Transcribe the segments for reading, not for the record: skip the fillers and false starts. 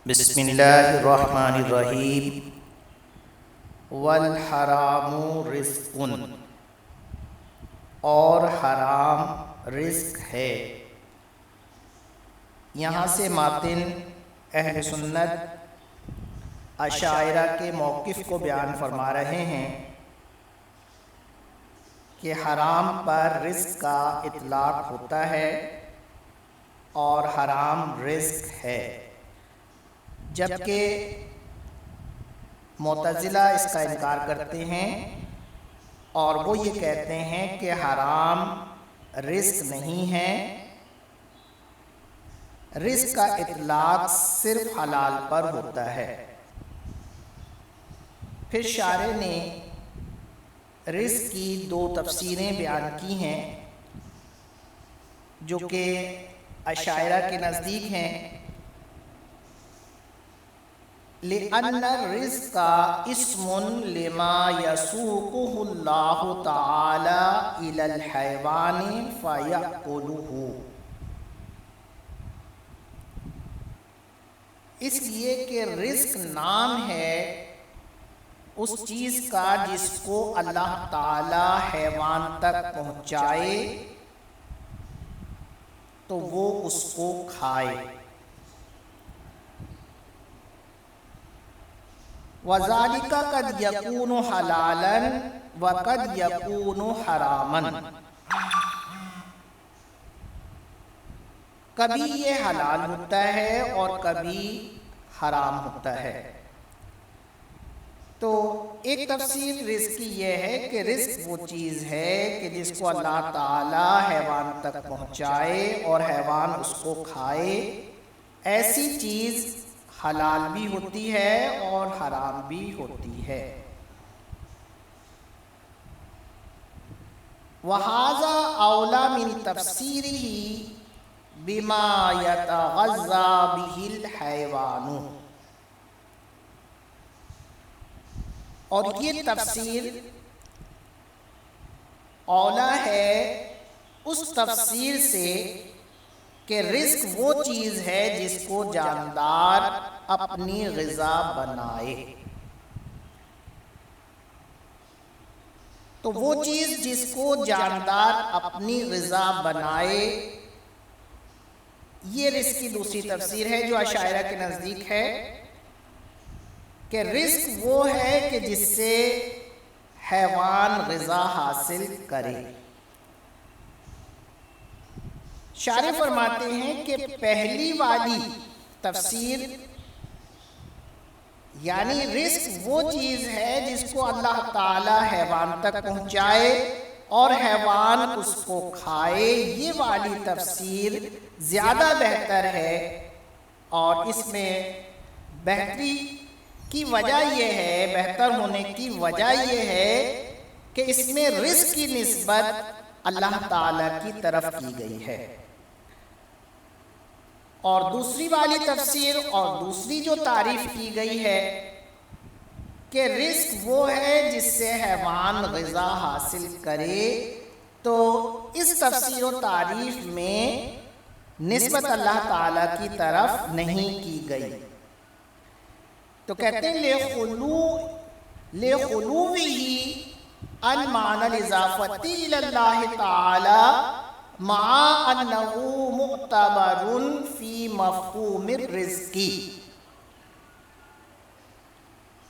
بسم اللہ الرحمن الرحیم والحرام رزق، اور حرام رزق ہے۔ یہاں سے ماتن اہل سنت اشاعرہ کے موقف کو بیان فرما رہے ہیں کہ حرام پر رزق کا اطلاق ہوتا ہے اور حرام رزق ہے، جبکہ معتزلہ اس کا انکار کرتے ہیں اور وہ یہ کہتے ہیں کہ حرام رزق نہیں ہے، رزق کا اطلاق صرف حلال پر ہوتا ہے۔ پھر شارح نے رزق کی دو تفسیریں بیان کی ہیں جو کہ اشاعرہ کے نزدیک ہیں۔ لِأَنَّ الرِّزْقَ اسْمٌ لِمَا يَسُوقُهُ اللَّهُ تَعَالَى إِلَى الْحَيْوَانِ فَيَأْكُلُهُ، اس لیے کہ رزق نام ہے اس چیز کا جس کو اللہ تعالی حیوان تک پہنچائے تو وہ اس کو کھائے۔ وَذَلِكَ قَدْ يَكُونُ حَلَالًا وَقَدْ يَكُونُ حَرَامًا، کبھی یہ حلال ہوتا ہے اور کبھی حرام ہوتا ہے۔ تو ایک تفسیر رزق کی یہ ہے کہ رزق وہ چیز ہے کہ جس کو اللہ تعالی حیوان تک پہنچائے اور حیوان اس کو کھائے، ایسی چیز حلال بھی ہوتی ہے اور حرام بھی ہوتی ہے۔ وَهَذَا أَوْلَى مِن تَفْسِيرِهِ بِمَا يَتَغَذَّى بِهِ الْحَيْوَانُ، اور یہ تفسیر اولا ہے اس تفسیر سے کہ رزق وہ چیز ہے جس کو جاندار اپنی غذا بنائے۔ تو وہ چیز جس کو جاندار اپنی غذا بنائے، یہ رزق کی دوسری تفسیر ہے جو اشاعرہ کے نزدیک ہے کہ رزق وہ ہے کہ جس سے حیوان غذا حاصل کرے۔ شارح فرماتے ہیں کہ پہلی والی تفسیر یعنی رزق وہ چیز ہے جس کو اللہ تعالی حیوان تک پہنچائے اور حیوان اس کو کھائے، یہ والی تفسیر زیادہ بہتر ہے، اور اس میں بہتری کی وجہ یہ ہے، بہتر ہونے کی وجہ یہ ہے کہ اس میں رزق کی نسبت اللہ تعالی کی طرف کی گئی ہے۔ اور دوسری والی تفسیر اور دوسری جو تعریف کی گئی ہے کہ رزق وہ ہے جس سے حیوان غذا حاصل کرے، تو اس تفسیر و تعریف میں نسبت اللہ تعالی کی طرف نہیں کی گئی۔ تو کہتے ہیں لِخُلُوِهِ عَنْ مَعْنَى الْإِضَافَةِ إِلَى اللَّهِ تَعَالَى مَعَ أَنَّهُ مُعْتَبَرٌ فِي مَفْهُومِ الرِّزْقِ،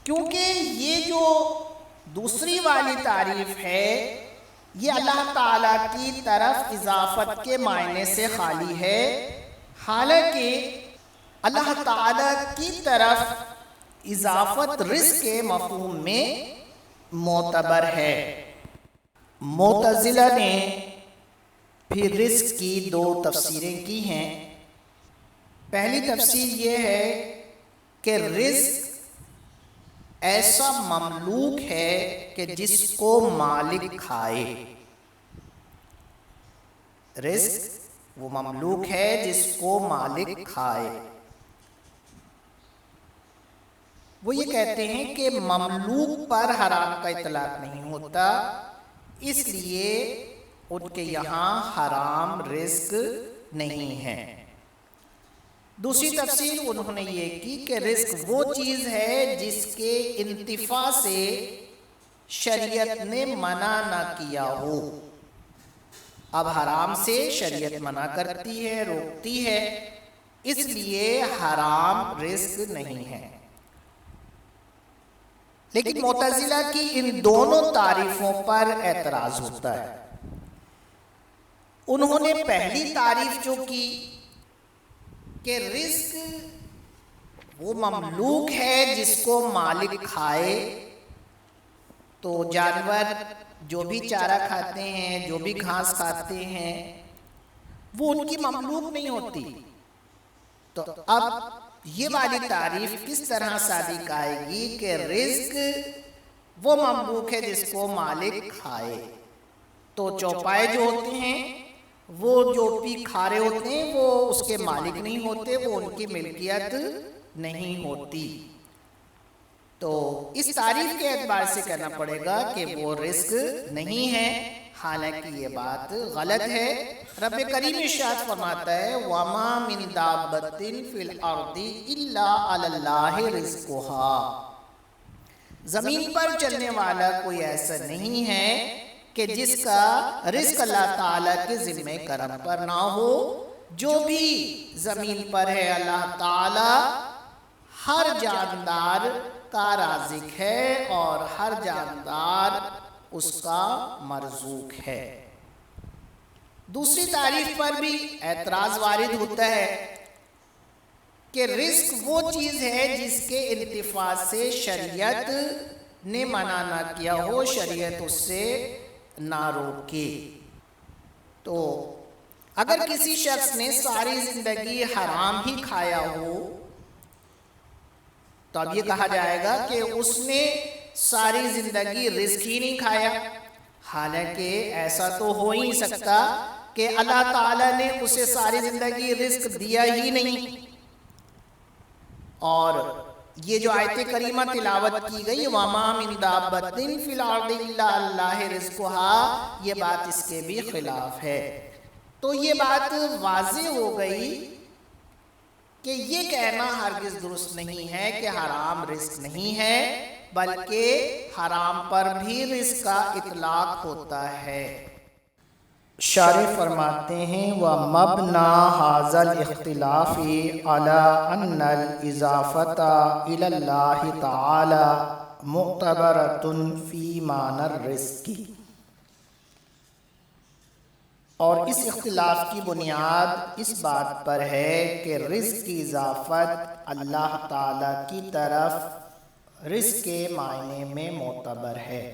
کیونکہ یہ جو دوسری والی تعریف ہے یہ اللہ تعالیٰ کی طرف اضافت کے معنی سے خالی ہے، حالانکہ اللہ تعالیٰ کی طرف اضافت رزق کے مفہوم میں معتبر ہے۔ معتزلہ نے پھر رزق کی دو تفسیریں کی ہیں۔ پہلی تفسیر یہ ہے کہ رزق ایسا مملوک ہے کہ جس کو مالک کھائے۔ رزق وہ مملوک ہے جس کو مالک کھائے۔ وہ یہ کہتے ہیں کہ مملوک پر حرام کا اطلاق نہیں ہوتا، اس لیے ان کے یہاں حرام رزق نہیں ہے۔ دوسری تفسیر انہوں نے یہ کی کہ رزق وہ چیز ہے جس کے انتفاع سے شریعت نے منع نہ کیا ہو. اب حرام سے شریعت منع کرتی ہے، روکتی ہے، اس لیے حرام رزق نہیں ہے. لیکن معتزلہ کی ان دونوں تعریفوں پر اعتراض ہوتا ہے. انہوں نے پہلی تعریف جو کی کہ رزق وہ مملوک ہے جس کو مالک کھائے، تو جانور جو بھی چارہ کھاتے ہیں، جو بھی گھاس کھاتے ہیں، وہ ان کی مملوک نہیں ہوتی. تو اب یہ والی تعریف کس طرح صادق آئے گی کہ رزق وہ مملوک ہے جس کو مالک کھائے؟ تو چوپائے جو ہوتے ہیں، وہ جو بھی کھا رہے ہوتے ہیں، وہ اس کے مالک نہیں ہوتے، وہ ان کی ملکیت نہیں ہوتی. تو اس تعریف کے اعتبار سے کہنا پڑے گا کہ وہ رزق نہیں ہے، حالانکہ یہ بات غلط ہے. رب کریم ارشاد فرماتا ہے وَمَا مِن دَابَّةٍ فِي الْأَرْضِ إِلَّا عَلَى اللَّهِ رِزْقُهَا. زمین پر چلنے والا کوئی ایسا نہیں ہے کہ جس کا رزق اللہ تعالیٰ کے ذمہ کرم پر نہ ہو. جو بھی زمین پر ہے اللہ تعالیٰ ہر جاندار کا رازق ہے اور ہر جاندار اس کا مرزوق ہے. دوسری تعریف پر بھی اعتراض وارد ہوتا ہے کہ رزق وہ چیز ہے جس کے انتفاع سے شریعت نے منع نہ کیا ہو، شریعت اس سے نہ روکے. تو اگر کسی شخص نے ساری زندگی حرام ہی کھایا ہو تو اب یہ کہا جائے گا کہ اس نے ساری زندگی رزق ہی نہیں کھایا. حالانکہ ایسا تو ہو ہی نہیں سکتا کہ اللہ تعالیٰ نے اسے ساری زندگی رزق دیا ہی نہیں. اور یہ جو آیت کریمہ تلاوت کی گئی وَمَا مِن دَابَّةٍ فِي الْأَرْضِ إِلَّا اللَّهِ رِزْقُهَا، یہ بات اس کے بھی خلاف ہے. تو یہ بات واضح ہو گئی کہ یہ کہنا ہرگز درست نہیں ہے کہ حرام رزق نہیں ہے، بلکہ حرام پر بھی رزق کا اطلاق ہوتا ہے. شارح فرماتے ہیں وَمَبْنَى هَذَا الْاخْتِلَافِ عَلَىٰ أَنَّ الْإِضَافَةَ إِلَى اللَّهِ تَعَالَىٰ مُعْتَبَرَةٌ فِي مَعْنَى الرِّزْقِ. اور اس اختلاف کی بنیاد اس بات پر ہے کہ رزق کی اضافت اللہ تعالیٰ کی طرف رزق کے معنی میں معتبر ہے.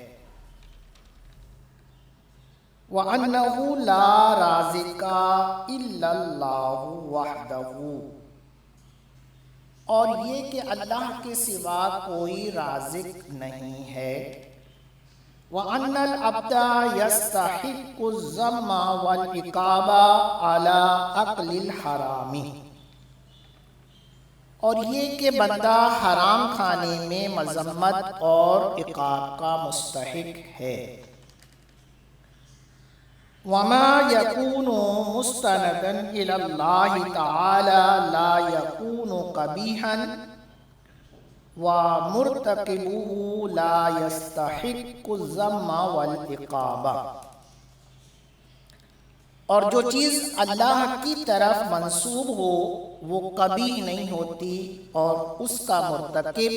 وَأَنَّهُ لَا رَازِقَ إِلَّا اللَّهُ وَحْدَهُ، اور یہ کہ اللہ کے سوا کوئی رازق نہیں ہے. وَأَنَّ الْعَبْدَ يَسْتَحِقُّ الذَّمَّ وَالْعِقَابَ عَلَىٰ أَكْلِ الْحَرَامِ، اور یہ کہ بندہ حرام کھانے میں مذمت اور عقاب کا مستحق ہے. وَمَا يَكُونُ مُسْتَنَدًا إِلَى اللَّهِ تَعَالَىٰ لَا يَكُونُ قَبِيحًا وَمُرْتَكِبُهُ لَا يَسْتَحِقُّ الذَّمَّ وَالْعِقَابَ. اور جو چیز اللہ کی طرف منسوب ہو وہ قبیح نہیں ہوتی اور اس کا مرتکب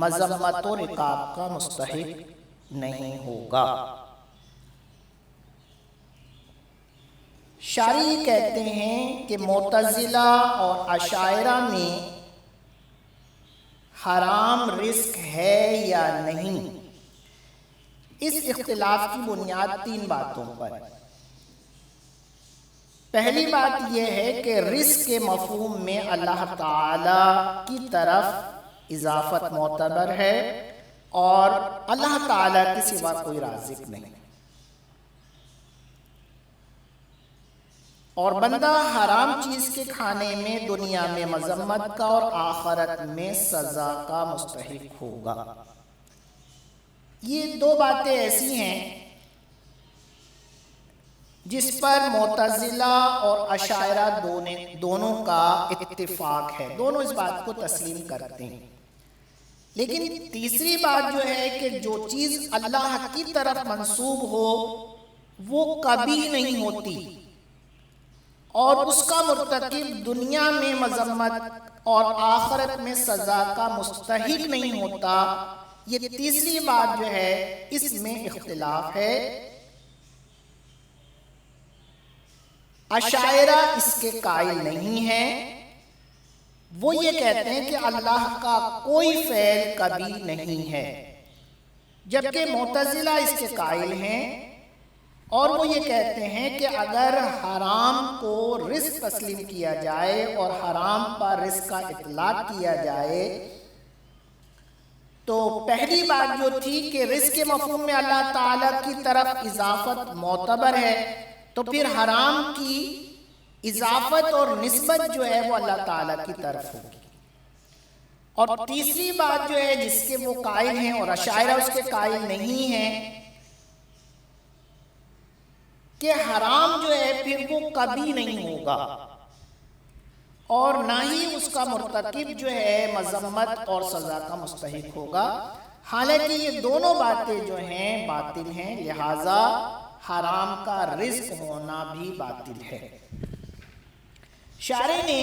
مذمت اور عقاب کا مستحق نہیں ہوگا. شارح کہتے ہیں کہ معتزلہ اور اشاعرہ میں حرام رزق ہے یا نہیں، اس اختلاف کی بنیاد 3 باتوں پر. پہلی بات یہ ہے کہ رزق کے مفہوم میں اللہ تعالی کی طرف اضافت معتبر ہے اور اللہ تعالی کے سوا کوئی رازق نہیں. اور بندہ حرام چیز کے کھانے میں دنیا میں مذمت کا اور آخرت میں سزا کا مستحق ہوگا. یہ 2 باتیں ایسی ہیں جس پر معتزلہ اور اشاعرہ دونوں کا اتفاق ہے، دونوں اس بات کو تسلیم کرتے ہیں۔ لیکن تیسری بات جو ہے کہ جو چیز اللہ کی طرف منسوب ہو وہ کبھی نہیں ہوتی اور اس کا مرتکب دنیا میں مذمت اور آخرت میں سزا کا مستحق نہیں ہوتا۔ یہ تیسری بات جو ہے اس میں اختلاف ہے۔ اشاعرہ اس کے قائل نہیں ہیں، وہ یہ کہتے ہیں کہ اللہ کا کوئی فعل کبھی نہیں ہے، جبکہ معتزلہ اس کے قائل ہیں اور وہ یہ کہتے ہیں کہ اگر حرام کو رزق تسلیم کیا جائے اور حرام پر رزق کا اطلاق کیا جائے تو پہلی بات جو تھی کہ رزق کے مفہوم میں اللہ تعالیٰ کی طرف اضافت معتبر ہے، تو پھر حرام کی اضافت اور نسبت جو ہے وہ اللہ تعالیٰ کی طرف ہوگی۔ اور تیسری بات جو ہے جس کے وہ قائل ہیں اور اشاعرہ اس کے قائل نہیں ہیں کہ حرام جو ہے پھر وہ کبھی نہیں ہوگا اور نہ ہی اس کا مرتکب جو ہے مذمت اور سزا کا مستحق ہوگا، حالانکہ یہ دونوں باتیں جو ہیں باطل ہیں، لہٰذا حرام کا رزق ہونا بھی باطل ہے۔ شارح نے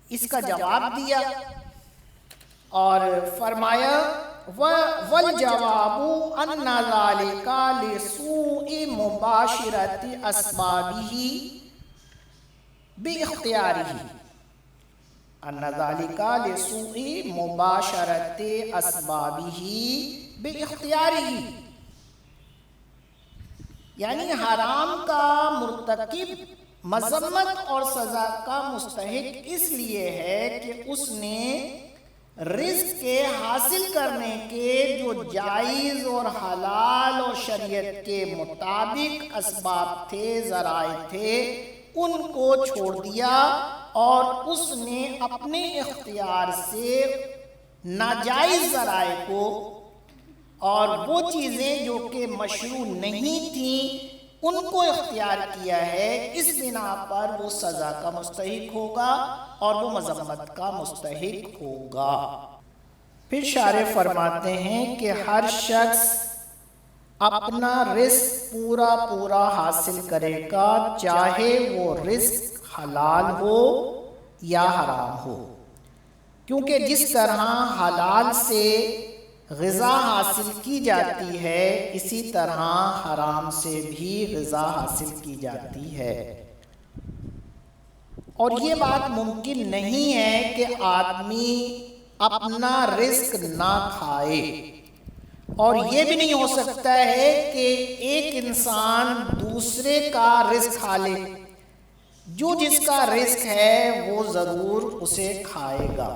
اس کا جواب دیا اور فرمایا وَالْجَوَابُ أَنَّ ذَلِكَ لِسُوءِ مُبَاشِرَةِ أَسْبَابِهِ بِاِخْتِيَارِهِ أَنَّ ذَلِكَ لِسُوءِ مُبَاشَرَةِ أَسْبَابِهِ بِاِخْتِيَارِهِ، یعنی حرام کا مرتکب مذمت اور سزا کا مستحق اس لیے ہے کہ اس نے رزق کے حاصل کرنے کے جو جائز اور حلال اور شریعت کے مطابق اسباب تھے، ذرائع تھے، ان کو چھوڑ دیا اور اس نے اپنے اختیار سے ناجائز ذرائع کو اور وہ چیزیں جو کہ مشروع نہیں تھیں ان کو اختیار کیا ہے، اس بنا پر وہ سزا کا مستحق ہوگا اور وہ مذمت کا مستحق ہوگا۔ پھر شارح فرماتے ہیں کہ ہر شخص اپنا رزق پورا حاصل کرے گا، چاہے وہ رزق حلال ہو یا حرام ہو، کیونکہ جس طرح حلال سے غذا حاصل کی جاتی ہے اسی طرح حرام سے بھی غذا حاصل کی جاتی ہے، اور یہ بات ممکن نہیں ہے کہ آدمی اپنا رزق نہ کھائے، اور یہ بھی نہیں ہو سکتا ہے کہ ایک انسان دوسرے کا رزق کھا لے، جو جس کا رزق ہے وہ ضرور اسے کھائے گا۔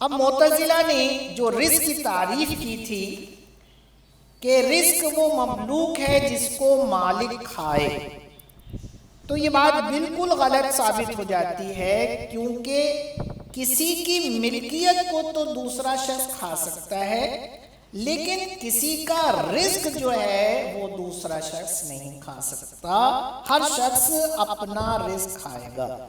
اب معتزلہ نے جو رزق کی تعریف کی تھی کہ رزق وہ مملوک ہے جس کو مالک کھائے، تو یہ بات بالکل غلط ثابت ہو جاتی ہے، کیونکہ کسی کی ملکیت کو تو دوسرا شخص کھا سکتا ہے لیکن کسی کا رزق جو ہے وہ دوسرا شخص نہیں کھا سکتا، ہر شخص اپنا رزق کھائے گا۔